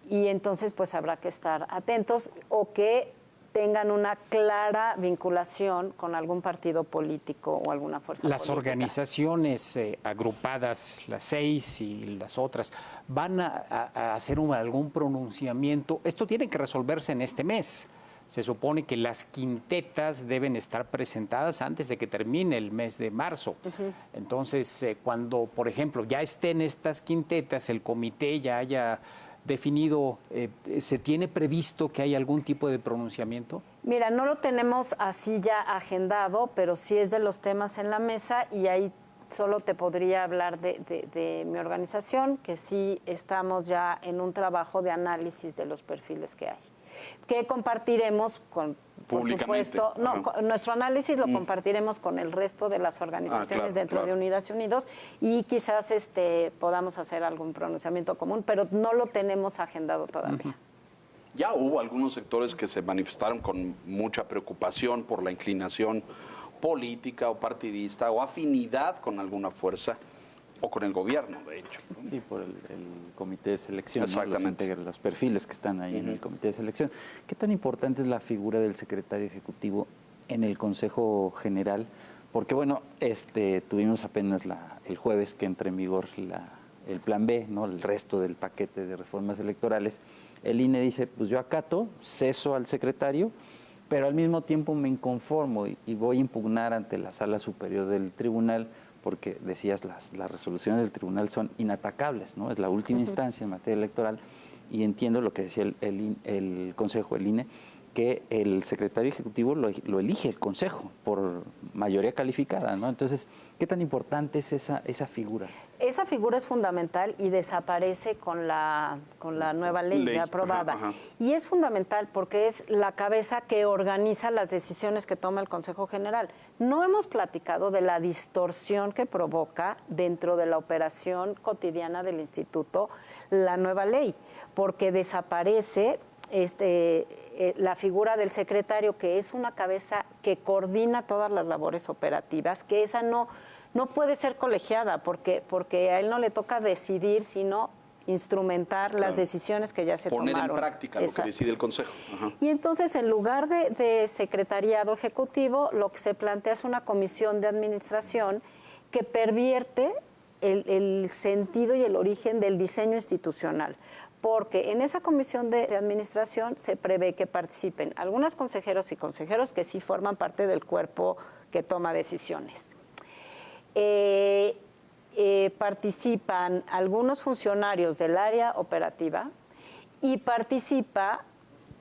y entonces pues habrá que estar atentos o que tengan una clara vinculación con algún partido político o alguna fuerza política. Las organizaciones agrupadas, las 6 y las otras, ¿van a hacer algún pronunciamiento? Esto tiene que resolverse en este mes. Se supone que las quintetas deben estar presentadas antes de que termine el mes de marzo. Entonces, cuando, por ejemplo, ya estén estas quintetas, el comité ya haya definido, ¿se tiene previsto que haya algún tipo de pronunciamiento? Mira, no lo tenemos así ya agendado, pero sí es de los temas en la mesa, y ahí solo te podría hablar de mi organización, que sí estamos ya en un trabajo de análisis de los perfiles que hay, que compartiremos por supuesto, nuestro análisis lo compartiremos con el resto de las organizaciones dentro de Unidas y Unidos, y quizás podamos hacer algún pronunciamiento común, pero no lo tenemos agendado todavía. Ya hubo algunos sectores que se manifestaron con mucha preocupación por la inclinación política o partidista o afinidad con alguna fuerza o con el gobierno, de hecho. Sí, por el comité de selección. Exactamente. ¿No? Los perfiles que están ahí en el comité de selección. ¿Qué tan importante es la figura del secretario ejecutivo en el Consejo General? Porque, bueno, tuvimos apenas el jueves que entra en vigor el plan B, ¿no? El resto del paquete de reformas electorales. El INE dice, pues yo acato, ceso al secretario, pero al mismo tiempo me inconformo y voy a impugnar ante la Sala Superior del Tribunal, porque decías, las resoluciones del tribunal son inatacables, ¿no? Es la última instancia en materia electoral, y entiendo lo que decía el Consejo, el INE, que el secretario ejecutivo lo elige el Consejo por mayoría calificada, ¿no? Entonces, ¿qué tan importante es esa figura? Esa figura es fundamental y desaparece con la nueva ley aprobada. Y es fundamental porque es la cabeza que organiza las decisiones que toma el Consejo General. No hemos platicado de la distorsión que provoca dentro de la operación cotidiana del instituto la nueva ley, porque desaparece la figura del secretario, que es una cabeza que coordina todas las labores operativas, que esa no puede ser colegiada, porque a él no le toca decidir, sino instrumentar las decisiones que ya se tomaron. Poner en práctica lo que decide el Consejo. Y entonces, en lugar de secretariado ejecutivo, lo que se plantea es una comisión de administración que pervierte el sentido y el origen del diseño institucional. Porque en esa comisión de administración se prevé que participen algunos consejeros y consejeros que sí forman parte del cuerpo que toma decisiones. Participan algunos funcionarios del área operativa y participa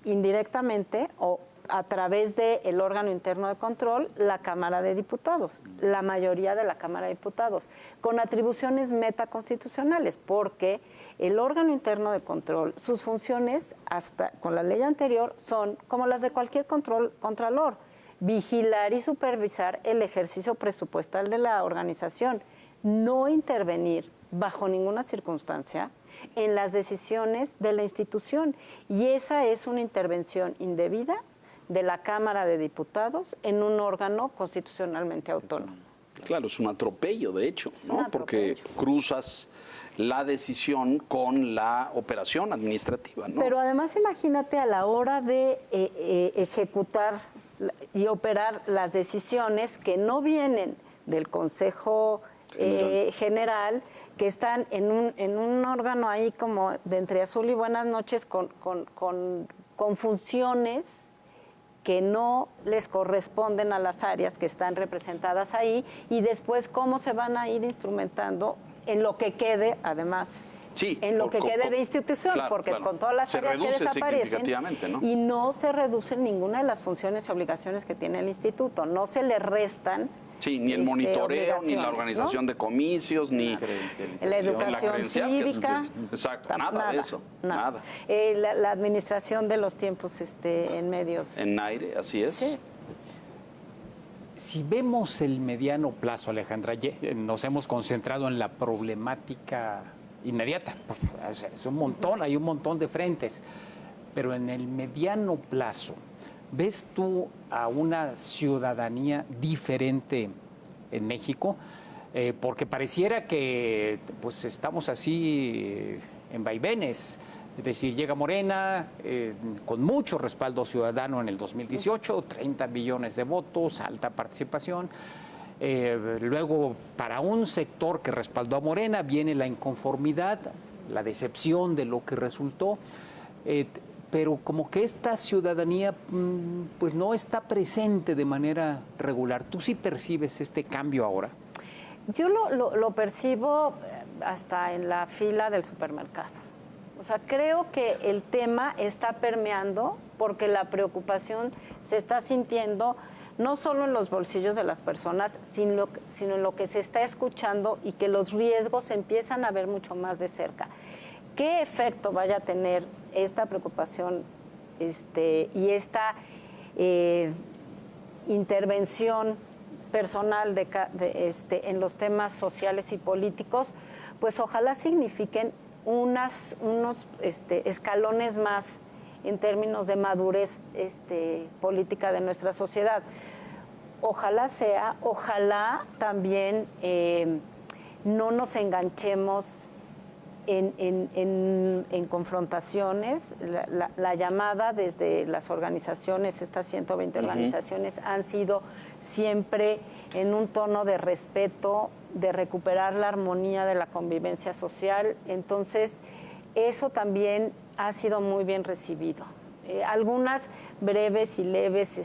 indirectamente o a través del órgano interno de control, la Cámara de Diputados, la mayoría de la Cámara de Diputados, con atribuciones metaconstitucionales, porque el órgano interno de control, sus funciones, hasta con la ley anterior, son como las de cualquier contralor: vigilar y supervisar el ejercicio presupuestal de la organización, no intervenir bajo ninguna circunstancia en las decisiones de la institución. Y esa es una intervención indebida de la Cámara de Diputados en un órgano constitucionalmente autónomo. Claro, es un atropello, de hecho, ¿no? Porque cruzas la decisión con la operación administrativa, ¿no? Pero además, imagínate, a la hora de ejecutar y operar las decisiones que no vienen del Consejo General, que están en un órgano ahí como de entre azul y buenas noches, con funciones que no les corresponden a las áreas que están representadas ahí, y después cómo se van a ir instrumentando en lo que quede, además, en lo que quede de institución, porque con todas las áreas que desaparecen, ¿no? Y no se reducen ninguna de las funciones y obligaciones que tiene el instituto, no se le restan. Sí, ni el monitoreo, ni la organización, ¿no?, de comicios, ni la educación cívica. Exacto, nada de eso, nada. La administración de los tiempos en medios. En aire, así es. Sí. Si vemos el mediano plazo, Alejandra, nos hemos concentrado en la problemática inmediata. Es un montón, hay un montón de frentes. Pero en el mediano plazo, ¿ves tú a una ciudadanía diferente en México? porque pareciera que pues estamos así en vaivenes. Es decir, llega Morena con mucho respaldo ciudadano en el 2018, 30 millones de votos, alta participación. Luego, para un sector que respaldó a Morena, viene la inconformidad, la decepción de lo que resultó, pero como que esta ciudadanía pues no está presente de manera regular. ¿Tú sí percibes este cambio ahora? Yo lo percibo hasta en la fila del supermercado. O sea, creo que el tema está permeando porque la preocupación se está sintiendo no solo en los bolsillos de las personas, sino en lo que se está escuchando y que los riesgos se empiezan a ver mucho más de cerca. ¿Qué efecto vaya a tener esta preocupación y esta intervención personal en los temas sociales y políticos? Pues ojalá signifiquen unos escalones más en términos de madurez política de nuestra sociedad. Ojalá también no nos enganchemos en confrontaciones. La llamada desde las organizaciones, estas 120 organizaciones, han sido siempre en un tono de respeto, de recuperar la armonía de la convivencia social. Entonces, eso también ha sido muy bien recibido. Algunas breves y leves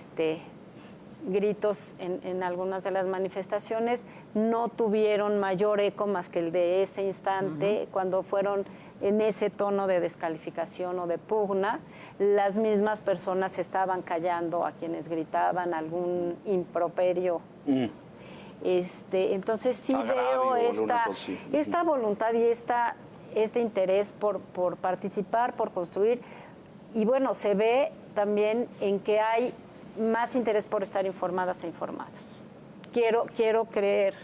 gritos en algunas de las manifestaciones no tuvieron mayor eco más que el de ese instante, cuando fueron en ese tono de descalificación o de pugna. Las mismas personas estaban callando a quienes gritaban algún improperio. Entonces sí veo esta voluntad y este interés por participar, por construir. Y bueno, se ve también en que hay más interés por estar informadas e informados. Quiero creer,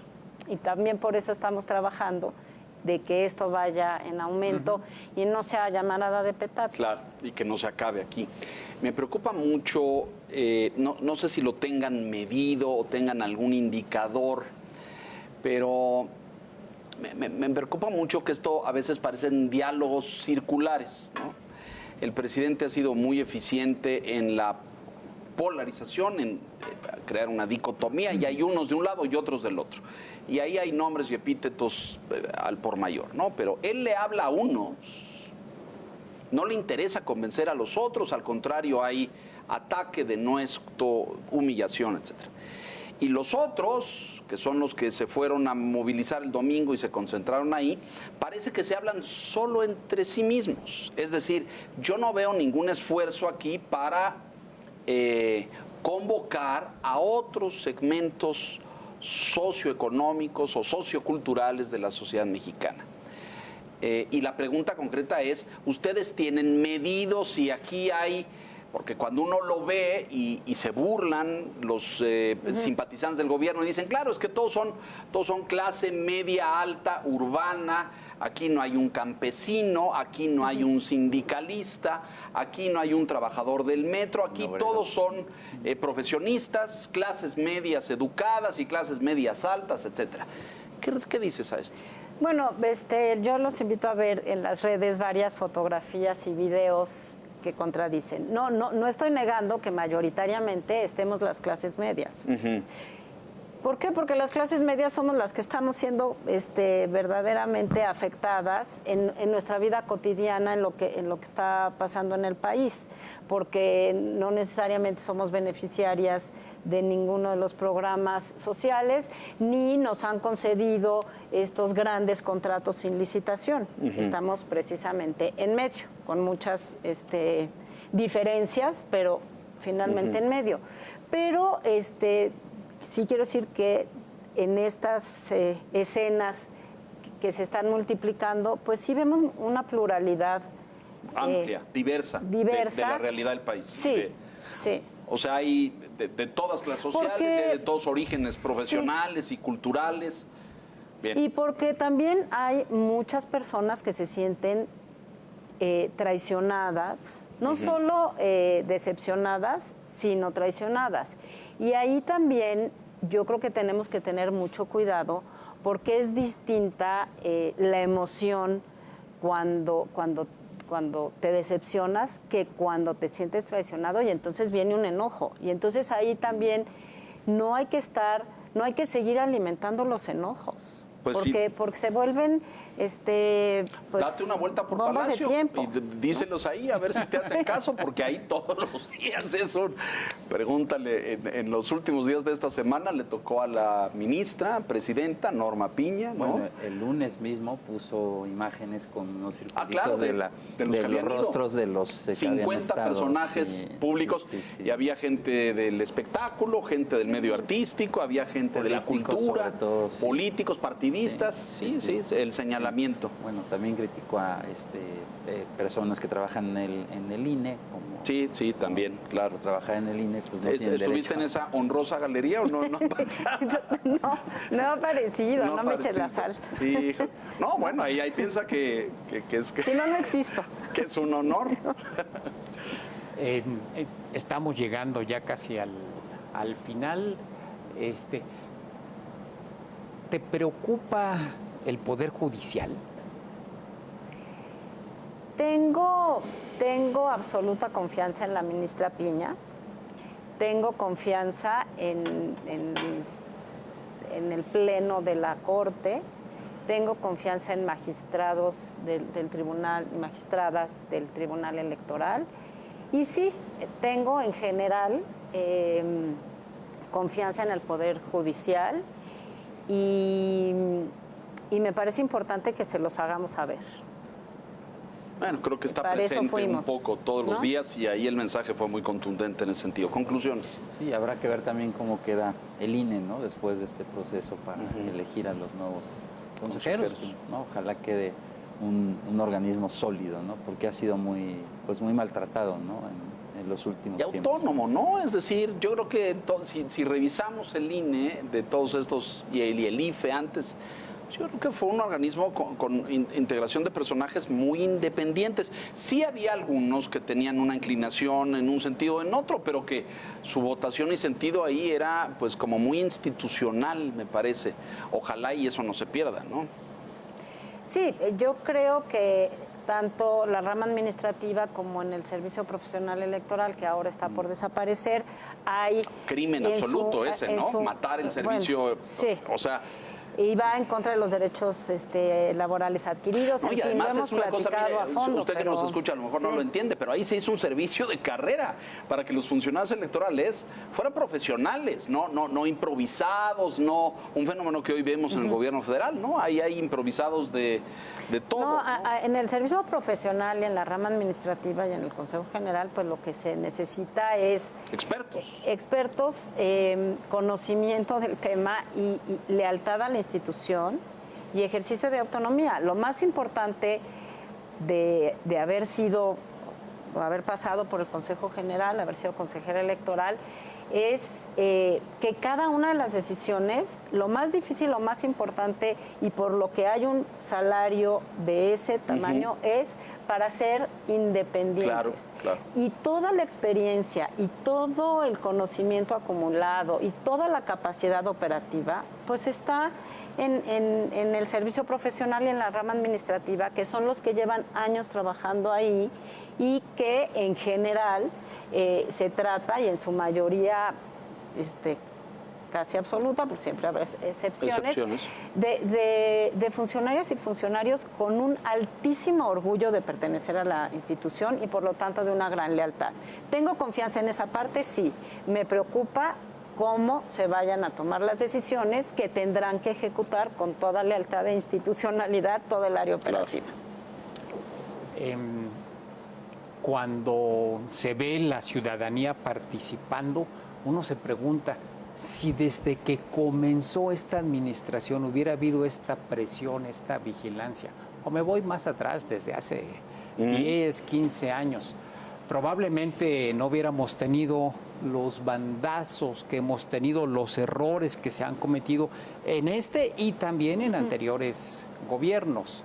y también por eso estamos trabajando, de que esto vaya en aumento y no sea llamarada de petate. Claro, y que no se acabe aquí. Me preocupa mucho, no sé si lo tengan medido o tengan algún indicador, pero me preocupa mucho que esto a veces parecen diálogos circulares, ¿no? El presidente ha sido muy eficiente en la polarización, en crear una dicotomía, y hay unos de un lado y otros del otro. Y ahí hay nombres y epítetos al por mayor, ¿no? Pero él le habla a unos, no le interesa convencer a los otros, al contrario, hay ataque, denuesto, humillación, etc. Y los otros, que son los que se fueron a movilizar el domingo y se concentraron ahí, parece que se hablan solo entre sí mismos. Es decir, yo no veo ningún esfuerzo aquí para convocar a otros segmentos socioeconómicos o socioculturales de la sociedad mexicana. Y la pregunta concreta es, ¿ustedes tienen medido si aquí hay, porque cuando uno lo ve y se burlan los simpatizantes del gobierno y dicen, claro, es que todos son clase media, alta, urbana, aquí no hay un campesino, aquí no hay un sindicalista, aquí no hay un trabajador del metro, aquí todos son profesionistas, clases medias educadas y clases medias altas, etcétera. ¿Qué dices a esto? Bueno, yo los invito a ver en las redes varias fotografías y videos que contradicen. No estoy negando que mayoritariamente estemos las clases medias. ¿Por qué? Porque las clases medias somos las que estamos siendo verdaderamente afectadas en nuestra vida cotidiana, en lo que está pasando en el país, porque no necesariamente somos beneficiarias de ninguno de los programas sociales, ni nos han concedido estos grandes contratos sin licitación. Estamos precisamente en medio, con muchas diferencias, pero finalmente en medio. Pero sí quiero decir que en estas escenas que se están multiplicando, pues sí vemos una pluralidad amplia, diversa. De la realidad del país. Sí, sí. O sea, hay de todas clases sociales, de todos orígenes profesionales y culturales. Bien. Y porque también hay muchas personas que se sienten traicionadas, no solo decepcionadas, sino traicionadas. Y ahí también yo creo que tenemos que tener mucho cuidado, porque es distinta la emoción cuando te decepcionas que cuando te sientes traicionado, y entonces viene un enojo. Y entonces ahí también no hay que seguir alimentando los enojos. Pues porque se vuelven pues, date una vuelta por bombas Palacio de tiempo, y díselos ahí a ver si te hacen caso, porque ahí todos los días eso. Pregúntale, en los últimos días de esta semana le tocó a la ministra, presidenta Norma Piña, ¿no? Bueno, el lunes mismo puso imágenes con unos circulitos claro, de los rostros de los 50 personajes públicos, y había gente del espectáculo, gente del medio artístico, había gente de la cultura, todo, políticos, partidistas, sí, el señalamiento. Bueno, también criticó a personas que trabajan en el INE. Como, sí, también, claro. Trabajar en el INE, pues no ¿Estuviste en esa honrosa galería o no? No ha aparecido, no me eches la sal. Sí, no, bueno, ahí piensa que es que... Si no existo. Que es un honor. Estamos llegando ya casi al final. ¿Te preocupa el Poder Judicial? Tengo absoluta confianza en la ministra Piña. Tengo confianza en el Pleno de la Corte. Tengo confianza en magistrados del Tribunal y magistradas del Tribunal Electoral. Y sí, tengo en general confianza en el Poder Judicial. Y me parece importante que se los hagamos saber. Bueno, creo que está presente un poco todos los días, y ahí el mensaje fue muy contundente en ese sentido. ¿Conclusiones? Sí, habrá que ver también cómo queda el INE, ¿no? Después de este proceso para elegir a los nuevos consejeros, ¿no? Ojalá quede un organismo sólido, ¿no? Porque ha sido muy maltratado, ¿no? En los últimos tiempos. Y autónomo, ¿no? Es decir, yo creo que si revisamos el INE de todos estos, y el IFE antes, yo creo que fue un organismo con integración de personajes muy independientes. Sí había algunos que tenían una inclinación en un sentido o en otro, pero que su votación y sentido ahí era pues como muy institucional, me parece. Ojalá y eso no se pierda, ¿no? Sí, yo creo que tanto la rama administrativa como en el Servicio Profesional Electoral, que ahora está por desaparecer, hay... Crimen absoluto ¿no? Matar el servicio, bueno, sí. O sea... Y va en contra de los derechos laborales adquiridos. No, y además es una cosa, mire, a fondo, usted que nos escucha a lo mejor no lo entiende, pero ahí se hizo un servicio de carrera para que los funcionarios electorales fueran profesionales, no improvisados, no un fenómeno que hoy vemos en el gobierno federal, ¿no? Ahí hay improvisados de todo. No, en el servicio profesional y en la rama administrativa y en el Consejo General, pues lo que se necesita es... Expertos, conocimiento del tema y lealtad a la institución y ejercicio de autonomía. Lo más importante de haber pasado por el Consejo General, haber sido consejera electoral, es que cada una de las decisiones, lo más difícil, lo más importante, y por lo que hay un salario de ese tamaño, es para ser independientes. Claro. Y toda la experiencia y todo el conocimiento acumulado y toda la capacidad operativa, pues está en el servicio profesional y en la rama administrativa, que son los que llevan años trabajando ahí y que en general se trata, y en su mayoría casi absoluta, porque siempre habrá excepciones. De funcionarias y funcionarios con un altísimo orgullo de pertenecer a la institución y por lo tanto de una gran lealtad. ¿Tengo confianza en esa parte? Sí. Me preocupa cómo se vayan a tomar las decisiones que tendrán que ejecutar con toda lealtad e institucionalidad todo el área operativa. Cuando se ve la ciudadanía participando, uno se pregunta si desde que comenzó esta administración hubiera habido esta presión, esta vigilancia, o me voy más atrás, desde hace 10, 15 años, probablemente no hubiéramos tenido los bandazos que hemos tenido, los errores que se han cometido en este y también en anteriores gobiernos.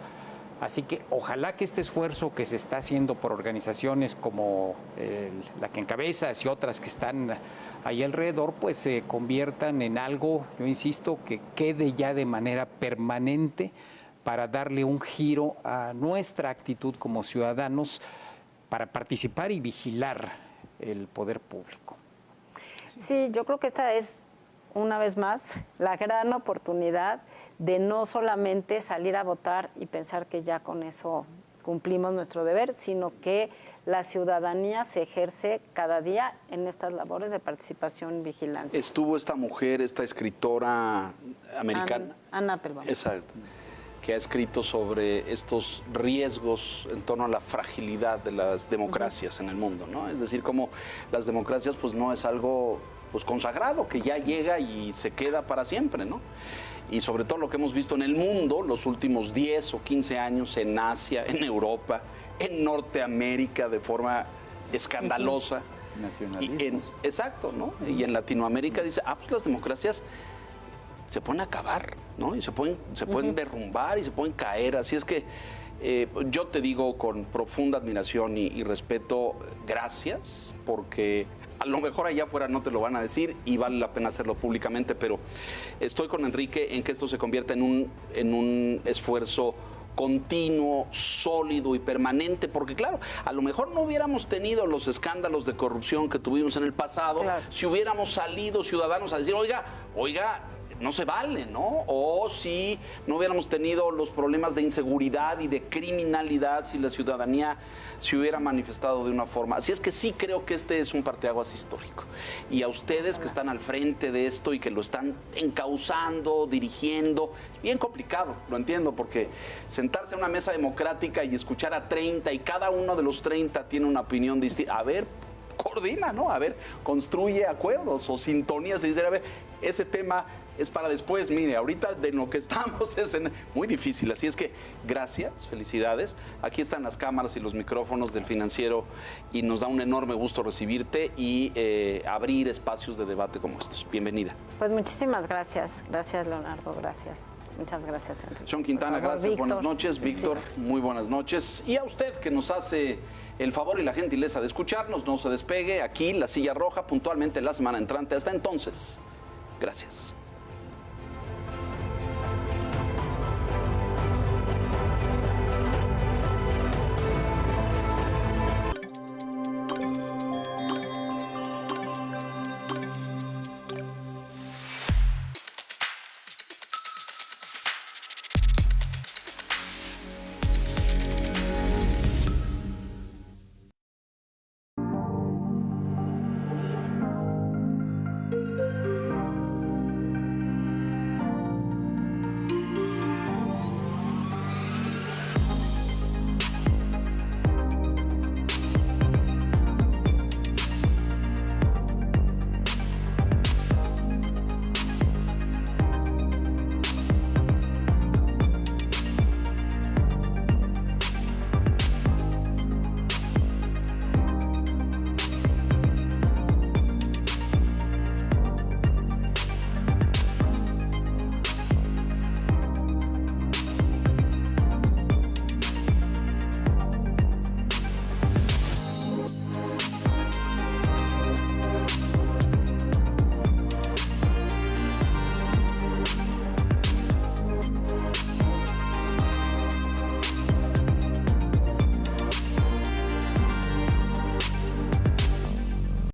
Así que ojalá que este esfuerzo que se está haciendo por organizaciones como la que encabezas y otras que están ahí alrededor, pues se conviertan en algo, yo insisto, que quede ya de manera permanente para darle un giro a nuestra actitud como ciudadanos para participar y vigilar el poder público. Sí, yo creo que esta es, una vez más, la gran oportunidad de no solamente salir a votar y pensar que ya con eso cumplimos nuestro deber, sino que la ciudadanía se ejerce cada día en estas labores de participación y vigilancia. Estuvo esta mujer, esta escritora americana. Anna Applebaum. Exacto. Que ha escrito sobre estos riesgos en torno a la fragilidad de las democracias en el mundo, ¿no? Es decir, como las democracias pues no es algo pues consagrado, que ya llega y se queda para siempre, ¿no? Y sobre todo lo que hemos visto en el mundo los últimos 10 o 15 años en Asia, en Europa, en Norteamérica de forma escandalosa. Exacto, ¿no? Y en Latinoamérica dice, pues las democracias se pueden acabar, ¿no? Y se pueden derrumbar y se pueden caer. Así es que yo te digo con profunda admiración y respeto, gracias, porque a lo mejor allá afuera no te lo van a decir y vale la pena hacerlo públicamente, pero estoy con Enrique en que esto se convierta en un esfuerzo continuo, sólido y permanente, porque claro, a lo mejor no hubiéramos tenido los escándalos de corrupción que tuvimos en el pasado, si hubiéramos salido ciudadanos a decir, oiga, no se vale, ¿no? O si no hubiéramos tenido los problemas de inseguridad y de criminalidad, si la ciudadanía se hubiera manifestado de una forma. Así es que sí creo que este es un parteaguas histórico. Y a ustedes que están al frente de esto y que lo están encauzando, dirigiendo, bien complicado, lo entiendo, porque sentarse a una mesa democrática y escuchar a 30 y cada uno de los 30 tiene una opinión distinta. A ver, coordina, ¿no? A ver, construye acuerdos o sintonías y dice, a ver, ese tema es para después, mire, ahorita de lo que estamos es muy difícil, así es que gracias, felicidades, aquí están las cámaras y los micrófonos del Financiero y nos da un enorme gusto recibirte y abrir espacios de debate como estos. Bienvenida. Pues muchísimas gracias, Leonardo, gracias. Muchas gracias, Enrique. Sean Quintana, gracias, Víctor. Buenas noches. Víctor, muy buenas noches. Y a usted que nos hace el favor y la gentileza de escucharnos, no se despegue, aquí La Silla Roja, puntualmente la semana entrante. Hasta entonces, gracias.